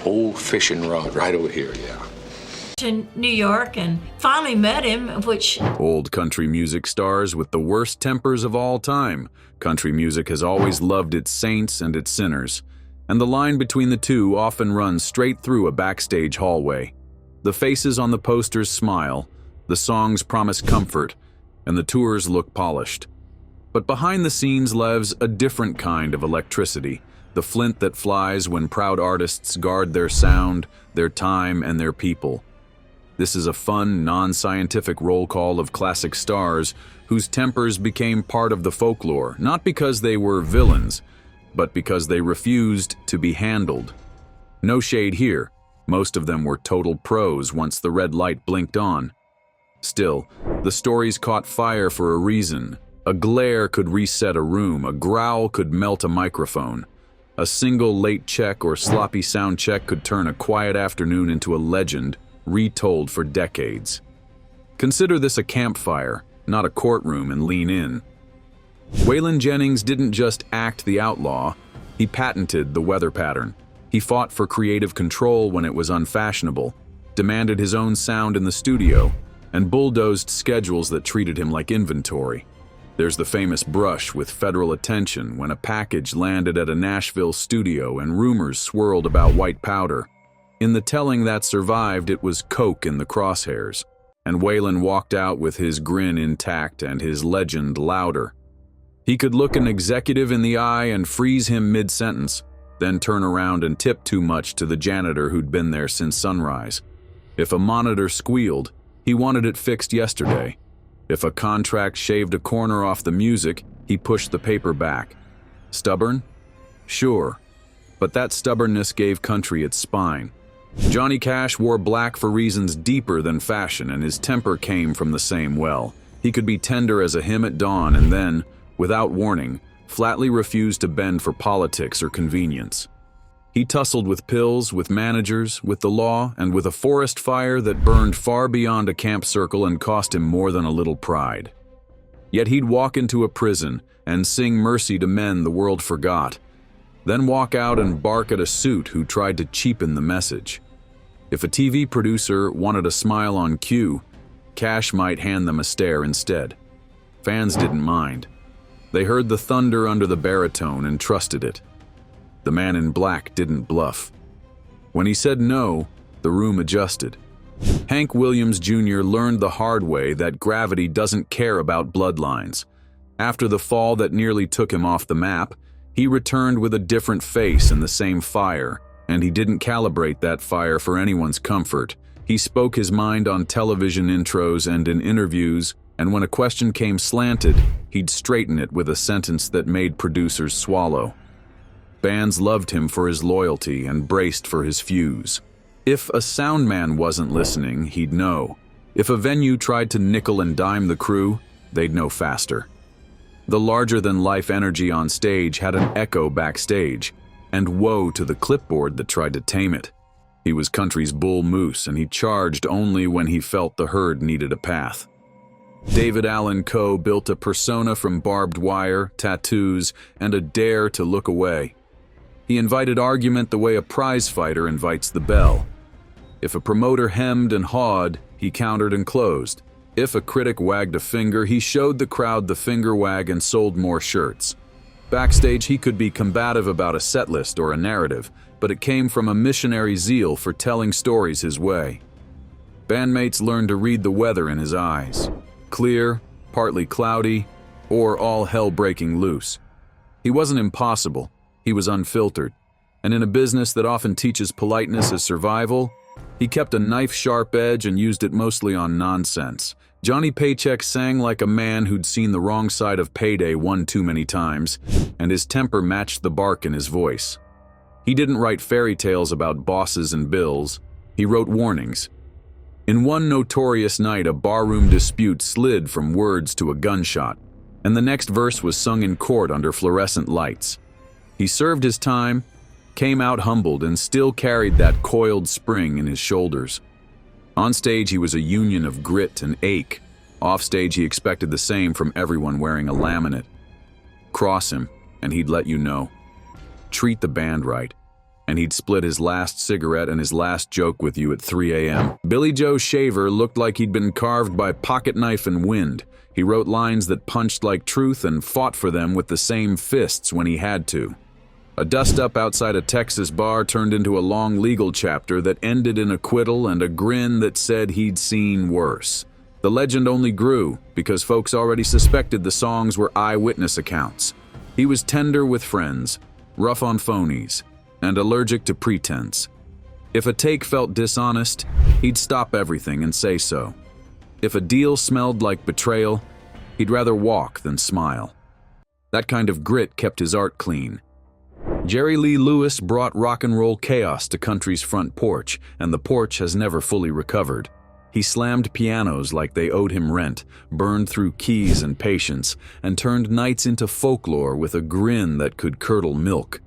Old fishing rod right over here, yeah. To New York and finally met him, which... Old country music stars with the worst tempers of all time. Country music has always loved its saints and its sinners, and the line between the two often runs straight through a backstage hallway. The faces on the posters smile, the songs promise comfort, and the tours look polished. But behind the scenes lives a different kind of electricity, the flint that flies when proud artists guard their sound, their time, and their people. This is a fun, non-scientific roll call of classic stars whose tempers became part of the folklore, not because they were villains, but because they refused to be handled. No shade here. Most of them were total pros once the red light blinked on. Still, the stories caught fire for a reason. A glare could reset a room, a growl could melt a microphone. A single late check or sloppy sound check could turn a quiet afternoon into a legend, retold for decades. Consider this a campfire, not a courtroom, and lean in. Waylon Jennings didn't just act the outlaw, he patented the weather pattern. He fought for creative control when it was unfashionable, demanded his own sound in the studio, and bulldozed schedules that treated him like inventory. There's the famous brush with federal attention when a package landed at a Nashville studio and rumors swirled about white powder. In the telling that survived, it was coke in the crosshairs, and Waylon walked out with his grin intact and his legend louder. He could look an executive in the eye and freeze him mid-sentence, then turn around and tip too much to the janitor who'd been there since sunrise. If a monitor squealed, he wanted it fixed yesterday. If a contract shaved a corner off the music, he pushed the paper back. Stubborn? Sure. But that stubbornness gave country its spine. Johnny Cash wore black for reasons deeper than fashion, and his temper came from the same well. He could be tender as a hymn at dawn and then, without warning, flatly refused to bend for politics or convenience. He tussled with pills, with managers, with the law, and with a forest fire that burned far beyond a camp circle and cost him more than a little pride. Yet he'd walk into a prison and sing mercy to men the world forgot, then walk out and bark at a suit who tried to cheapen the message. If a TV producer wanted a smile on cue, Cash might hand them a stare instead. Fans didn't mind. They heard the thunder under the baritone and trusted it. The man in black didn't bluff. When he said no, the room adjusted. Hank Williams Jr. learned the hard way that gravity doesn't care about bloodlines. After the fall that nearly took him off the map, he returned with a different face and the same fire, and he didn't calibrate that fire for anyone's comfort. He spoke his mind on television intros and in interviews, and when a question came slanted, he'd straighten it with a sentence that made producers swallow. Bands loved him for his loyalty and braced for his fuse. If a sound man wasn't listening, he'd know. If a venue tried to nickel and dime the crew, they'd know faster. The larger-than-life energy on stage had an echo backstage, and woe to the clipboard that tried to tame it. He was country's bull moose, and he charged only when he felt the herd needed a path. David Allan Coe built a persona from barbed wire, tattoos, and a dare to look away. He invited argument the way a prize fighter invites the bell. If a promoter hemmed and hawed, he countered and closed. If a critic wagged a finger, he showed the crowd the finger wag and sold more shirts. Backstage, he could be combative about a set list or a narrative, but it came from a missionary zeal for telling stories his way. Bandmates learned to read the weather in his eyes. Clear, partly cloudy, or all hell breaking loose. He wasn't impossible. He was unfiltered, and in a business that often teaches politeness as survival, he kept a knife-sharp edge and used it mostly on nonsense. Johnny Paycheck sang like a man who'd seen the wrong side of payday one too many times, and his temper matched the bark in his voice. He didn't write fairy tales about bosses and bills, he wrote warnings. In one notorious night, a barroom dispute slid from words to a gunshot, and the next verse was sung in court under fluorescent lights. He served his time, came out humbled, and still carried that coiled spring in his shoulders. On stage, he was a union of grit and ache. Off stage, he expected the same from everyone wearing a laminate. Cross him, and he'd let you know. Treat the band right. and he'd split his last cigarette and his last joke with you at 3 a.m. Billy Joe Shaver looked like he'd been carved by pocket knife and wind. He wrote lines that punched like truth and fought for them with the same fists when he had to. A dust-up outside a Texas bar turned into a long legal chapter that ended in acquittal and a grin that said he'd seen worse. The legend only grew because folks already suspected the songs were eyewitness accounts. He was tender with friends, rough on phonies, and allergic to pretense. If a take felt dishonest, he'd stop everything and say so. If a deal smelled like betrayal, he'd rather walk than smile. That kind of grit kept his art clean. Jerry Lee Lewis brought rock and roll chaos to country's front porch, and the porch has never fully recovered. He slammed pianos like they owed him rent, burned through keys and patience, and turned nights into folklore with a grin that could curdle milk.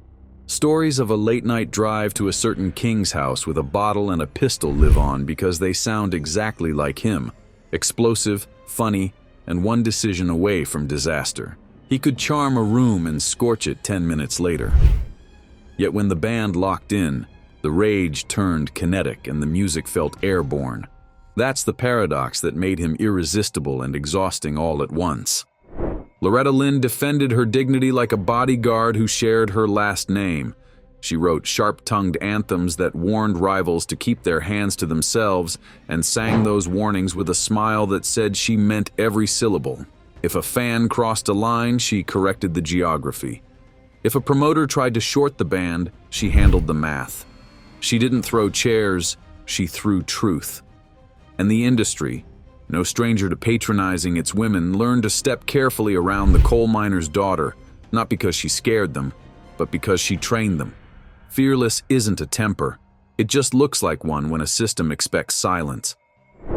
Stories of a late-night drive to a certain king's house with a bottle and a pistol live on because they sound exactly like him. Explosive, funny, and one decision away from disaster. He could charm a room and scorch it 10 minutes later. Yet when the band locked in, the rage turned kinetic and the music felt airborne. That's the paradox that made him irresistible and exhausting all at once. Loretta Lynn defended her dignity like a bodyguard who shared her last name. She wrote sharp-tongued anthems that warned rivals to keep their hands to themselves and sang those warnings with a smile that said she meant every syllable. If a fan crossed a line, she corrected the geography. If a promoter tried to short the band, she handled the math. She didn't throw chairs, she threw truth. And the industry, no stranger to patronizing its women, learned to step carefully around the coal miner's daughter, not because she scared them, but because she trained them. Fearless isn't a temper. It just looks like one when a system expects silence.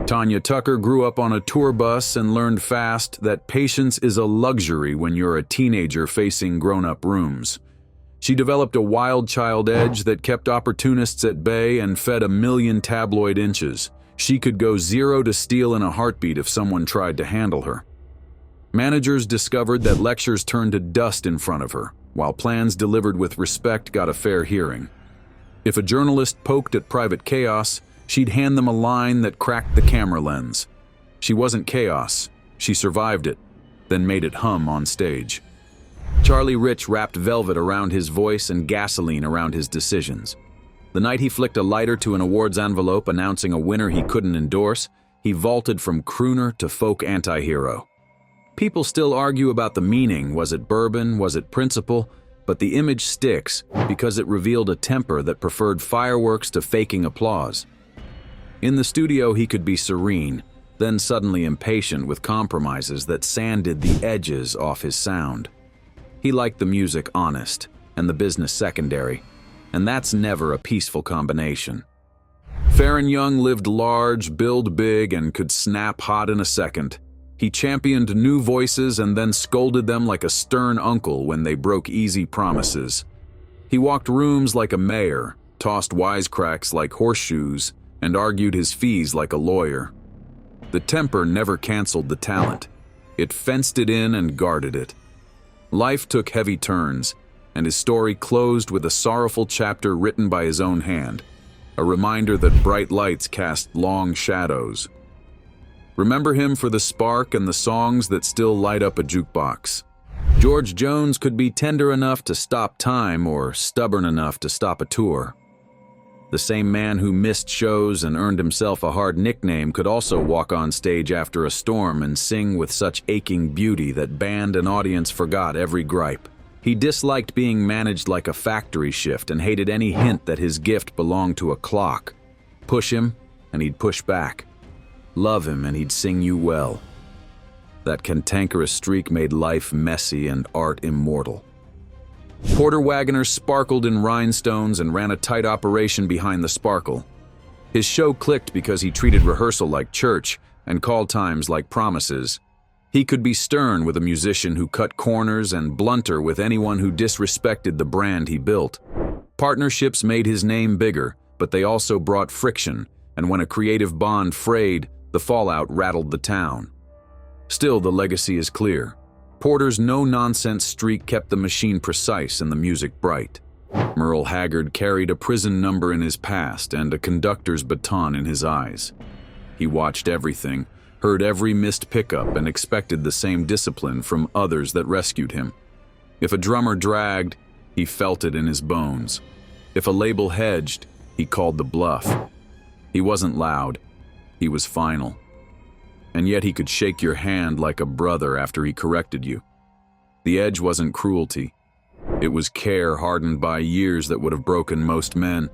Tanya Tucker grew up on a tour bus and learned fast that patience is a luxury when you're a teenager facing grown-up rooms. She developed a wild child edge that kept opportunists at bay and fed 1,000,000 tabloid inches. She could go 0 to steel in a heartbeat if someone tried to handle her. Managers discovered that lectures turned to dust in front of her, while plans delivered with respect got a fair hearing. If a journalist poked at private chaos, she'd hand them a line that cracked the camera lens. She wasn't chaos, she survived it, then made it hum on stage. Charlie Rich wrapped velvet around his voice and gasoline around his decisions. The night he flicked a lighter to an awards envelope announcing a winner he couldn't endorse, he vaulted from crooner to folk anti-hero. People still argue about the meaning, was it bourbon, was it principle, but the image sticks because it revealed a temper that preferred fireworks to faking applause. In the studio he could be serene, then suddenly impatient with compromises that sanded the edges off his sound. He liked the music honest, and the business secondary, and that's never a peaceful combination. Farron Young lived large, billed big, and could snap hot in a second. He championed new voices and then scolded them like a stern uncle when they broke easy promises. He walked rooms like a mayor, tossed wisecracks like horseshoes, and argued his fees like a lawyer. The temper never canceled the talent. It fenced it in and guarded it. Life took heavy turns, and his story closed with a sorrowful chapter written by his own hand, a reminder that bright lights cast long shadows. Remember him for the spark and the songs that still light up a jukebox. George Jones could be tender enough to stop time or stubborn enough to stop a tour. The same man who missed shows and earned himself a hard nickname could also walk on stage after a storm and sing with such aching beauty that band and audience forgot every gripe. He disliked being managed like a factory shift and hated any hint that his gift belonged to a clock. Push him, and he'd push back. Love him, and he'd sing you well. That cantankerous streak made life messy and art immortal. Porter Wagoner sparkled in rhinestones and ran a tight operation behind the sparkle. His show clicked because he treated rehearsal like church and call times like promises. He could be stern with a musician who cut corners and blunter with anyone who disrespected the brand he built. Partnerships made his name bigger, but they also brought friction, and when a creative bond frayed, the fallout rattled the town. Still, the legacy is clear. Porter's no-nonsense streak kept the machine precise and the music bright. Merle Haggard carried a prison number in his past and a conductor's baton in his eyes. He watched everything, heard every missed pickup, and expected the same discipline from others that rescued him. If a drummer dragged, he felt it in his bones. If a label hedged, he called the bluff. He wasn't loud. He was final. And yet he could shake your hand like a brother after he corrected you. The edge wasn't cruelty. It was care hardened by years that would have broken most men.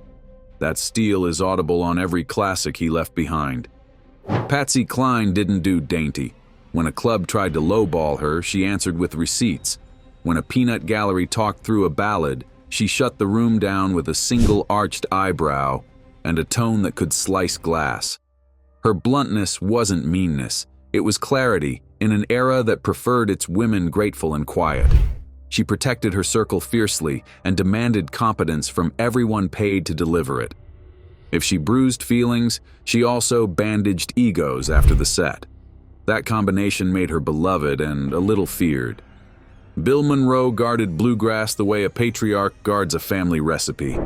That steel is audible on every classic he left behind. Patsy Cline didn't do dainty. When a club tried to lowball her, she answered with receipts. When a peanut gallery talked through a ballad, she shut the room down with a single arched eyebrow and a tone that could slice glass. Her bluntness wasn't meanness. It was clarity in an era that preferred its women grateful and quiet. She protected her circle fiercely and demanded competence from everyone paid to deliver it. If she bruised feelings, she also bandaged egos after the set. That combination made her beloved and a little feared. Bill Monroe guarded bluegrass the way a patriarch guards a family recipe.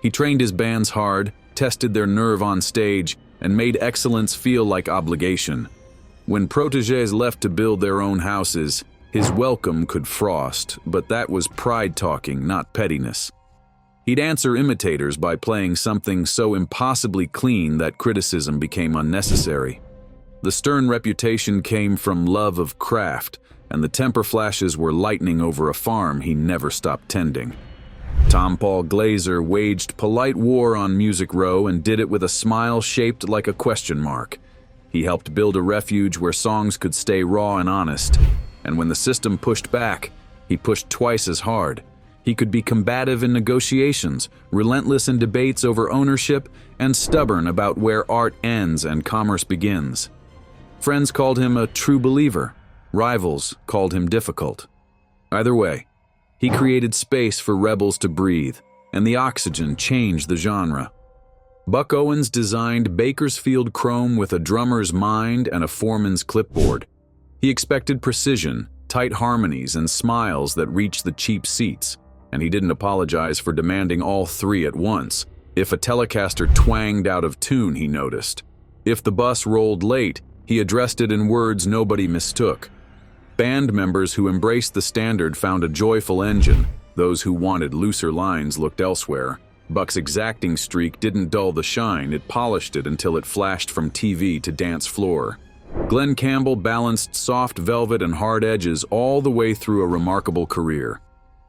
He trained his bands hard, tested their nerve on stage, and made excellence feel like obligation. When protégés left to build their own houses, his welcome could frost, but that was pride talking, not pettiness. He'd answer imitators by playing something so impossibly clean that criticism became unnecessary. The stern reputation came from love of craft, and the temper flashes were lightning over a farm he never stopped tending. Tom Paul Glaser waged polite war on Music Row and did it with a smile shaped like a question mark. He helped build a refuge where songs could stay raw and honest, and when the system pushed back, he pushed twice as hard. He could be combative in negotiations, relentless in debates over ownership, and stubborn about where art ends and commerce begins. Friends called him a true believer. Rivals called him difficult. Either way, he created space for rebels to breathe, and the oxygen changed the genre. Buck Owens designed Bakersfield chrome with a drummer's mind and a foreman's clipboard. He expected precision, tight harmonies, and smiles that reached the cheap seats, and he didn't apologize for demanding all three at once. If a Telecaster twanged out of tune, he noticed. If the bus rolled late, he addressed it in words nobody mistook. Band members who embraced the standard found a joyful engine. Those who wanted looser lines looked elsewhere. Buck's exacting streak didn't dull the shine, it polished it until it flashed from TV to dance floor. Glenn Campbell balanced soft velvet and hard edges all the way through a remarkable career.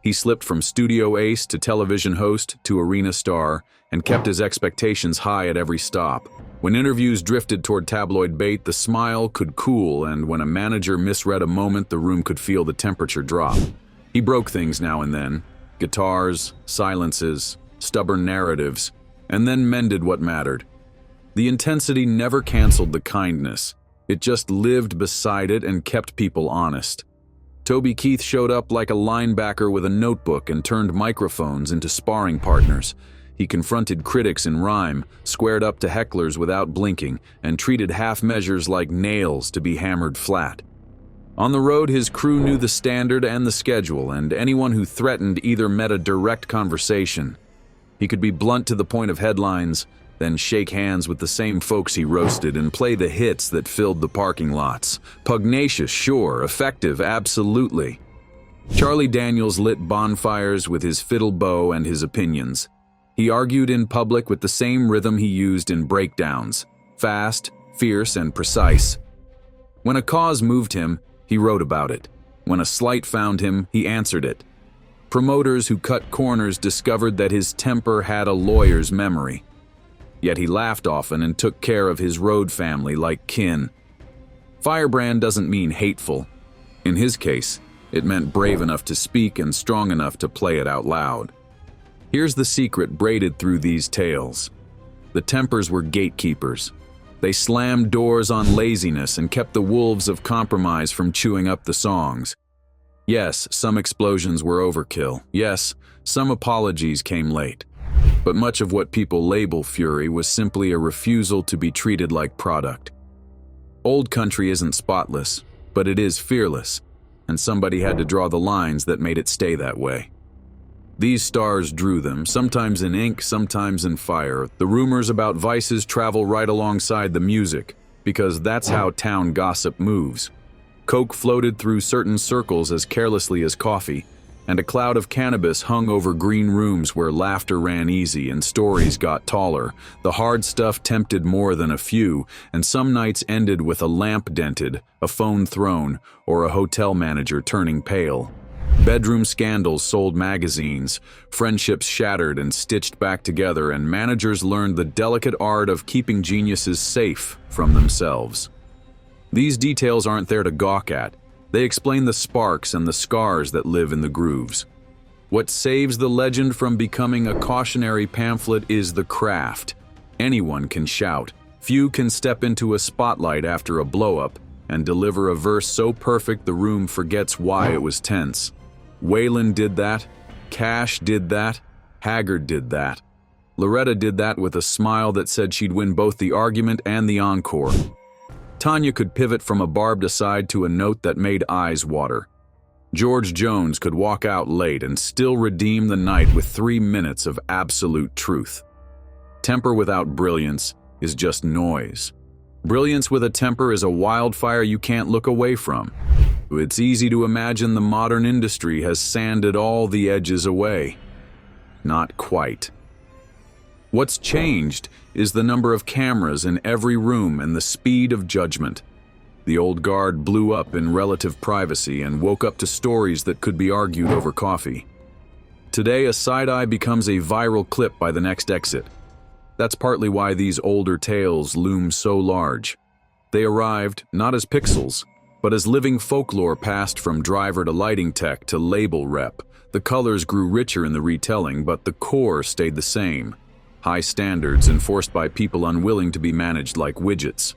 He slipped from studio ace to television host to arena star and kept his expectations high at every stop. When interviews drifted toward tabloid bait, the smile could cool, and when a manager misread a moment, the room could feel the temperature drop. He broke things now and then, guitars, silences, stubborn narratives, and then mended what mattered. The intensity never canceled the kindness. It just lived beside it and kept people honest. Toby Keith showed up like a linebacker with a notebook and turned microphones into sparring partners. He confronted critics in rhyme, squared up to hecklers without blinking, and treated half measures like nails to be hammered flat. On the road, his crew knew the standard and the schedule, and anyone who threatened either met a direct conversation. He could be blunt to the point of headlines, then shake hands with the same folks he roasted and play the hits that filled the parking lots. Pugnacious, sure. Effective, absolutely. Charlie Daniels lit bonfires with his fiddle bow and his opinions. He argued in public with the same rhythm he used in breakdowns, fast, fierce, and precise. When a cause moved him, he wrote about it. When a slight found him, he answered it. Promoters who cut corners discovered that his temper had a lawyer's memory. Yet he laughed often and took care of his road family like kin. Firebrand doesn't mean hateful. In his case, it meant brave enough to speak and strong enough to play it out loud. Here's the secret braided through these tales. The Tempers were gatekeepers. They slammed doors on laziness and kept the wolves of compromise from chewing up the songs. Yes, some explosions were overkill. Yes, some apologies came late. But much of what people label fury was simply a refusal to be treated like product. Old country isn't spotless, but it is fearless, and somebody had to draw the lines that made it stay that way. These stars drew them, sometimes in ink, sometimes in fire. The rumors about vices travel right alongside the music, because that's how town gossip moves. Coke floated through certain circles as carelessly as coffee, and a cloud of cannabis hung over green rooms where laughter ran easy and stories got taller. The hard stuff tempted more than a few, and some nights ended with a lamp dented, a phone thrown, or a hotel manager turning pale. Bedroom scandals sold magazines, friendships shattered and stitched back together, and managers learned the delicate art of keeping geniuses safe from themselves. These details aren't there to gawk at. They explain the sparks and the scars that live in the grooves. What saves the legend from becoming a cautionary pamphlet is the craft. Anyone can shout. Few can step into a spotlight after a blow-up and deliver a verse so perfect the room forgets why it was tense. Waylon did that, Cash did that, Haggard did that. Loretta did that with a smile that said she'd win both the argument and the encore. Tanya could pivot from a barbed aside to a note that made eyes water. George Jones could walk out late and still redeem the night with 3 minutes of absolute truth. Temper without brilliance is just noise. Brilliance with a temper is a wildfire you can't look away from. It's easy to imagine the modern industry has sanded all the edges away. Not quite. What's changed is the number of cameras in every room and the speed of judgment. The old guard blew up in relative privacy and woke up to stories that could be argued over coffee. Today, a side-eye becomes a viral clip by the next exit. That's partly why these older tales loom so large. They arrived not as pixels, but as living folklore passed from driver to lighting tech to label rep. The colors grew richer in the retelling, but the core stayed the same. High standards enforced by people unwilling to be managed like widgets.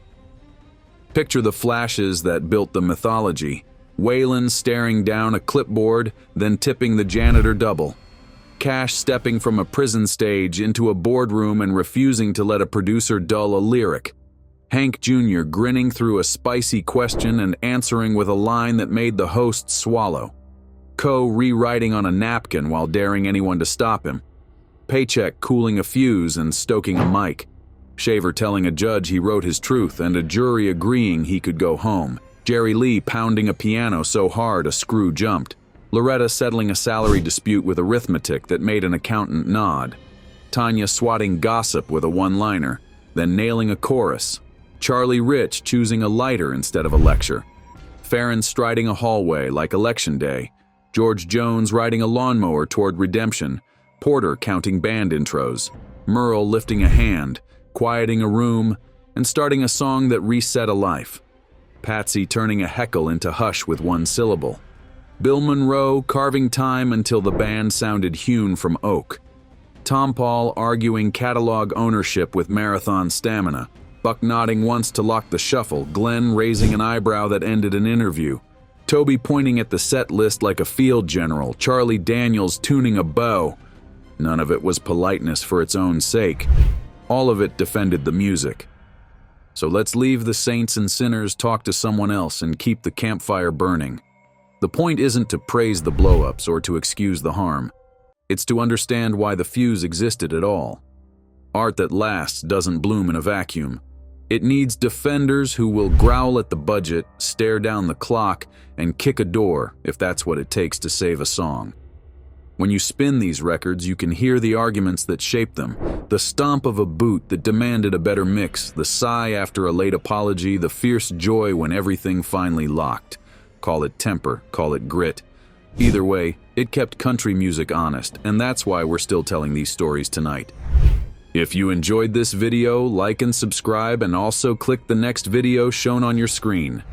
Picture the flashes that built the mythology. Waylon staring down a clipboard, then tipping the janitor double. Cash stepping from a prison stage into a boardroom and refusing to let a producer dull a lyric. Hank Jr. grinning through a spicy question and answering with a line that made the host swallow. Co rewriting on a napkin while daring anyone to stop him. Paycheck cooling a fuse and stoking a mic. Shaver telling a judge he wrote his truth and a jury agreeing he could go home. Jerry Lee pounding a piano so hard a screw jumped. Loretta settling a salary dispute with arithmetic that made an accountant nod. Tanya swatting gossip with a one-liner, then nailing a chorus. Charlie Rich choosing a lighter instead of a lecture. Farron striding a hallway like election day. George Jones riding a lawnmower toward redemption. Porter counting band intros. Merle lifting a hand, quieting a room, and starting a song that reset a life. Patsy turning a heckle into hush with one syllable. Bill Monroe carving time until the band sounded hewn from oak. Tom Paul arguing catalog ownership with marathon stamina. Buck nodding once to lock the shuffle, Glenn raising an eyebrow that ended an interview. Toby pointing at the set list like a field general, Charlie Daniels tuning a bow. None of it was politeness for its own sake. All of it defended the music. So let's leave the saints and sinners talk to someone else and keep the campfire burning. The point isn't to praise the blow-ups or to excuse the harm. It's to understand why the fuse existed at all. Art that lasts doesn't bloom in a vacuum. It needs defenders who will growl at the budget, stare down the clock, and kick a door if that's what it takes to save a song. When you spin these records, you can hear the arguments that shaped them. The stomp of a boot that demanded a better mix, the sigh after a late apology, the fierce joy when everything finally locked. Call it temper, call it grit. Either way, it kept country music honest, and that's why we're still telling these stories tonight. If you enjoyed this video, like and subscribe, and also click the next video shown on your screen.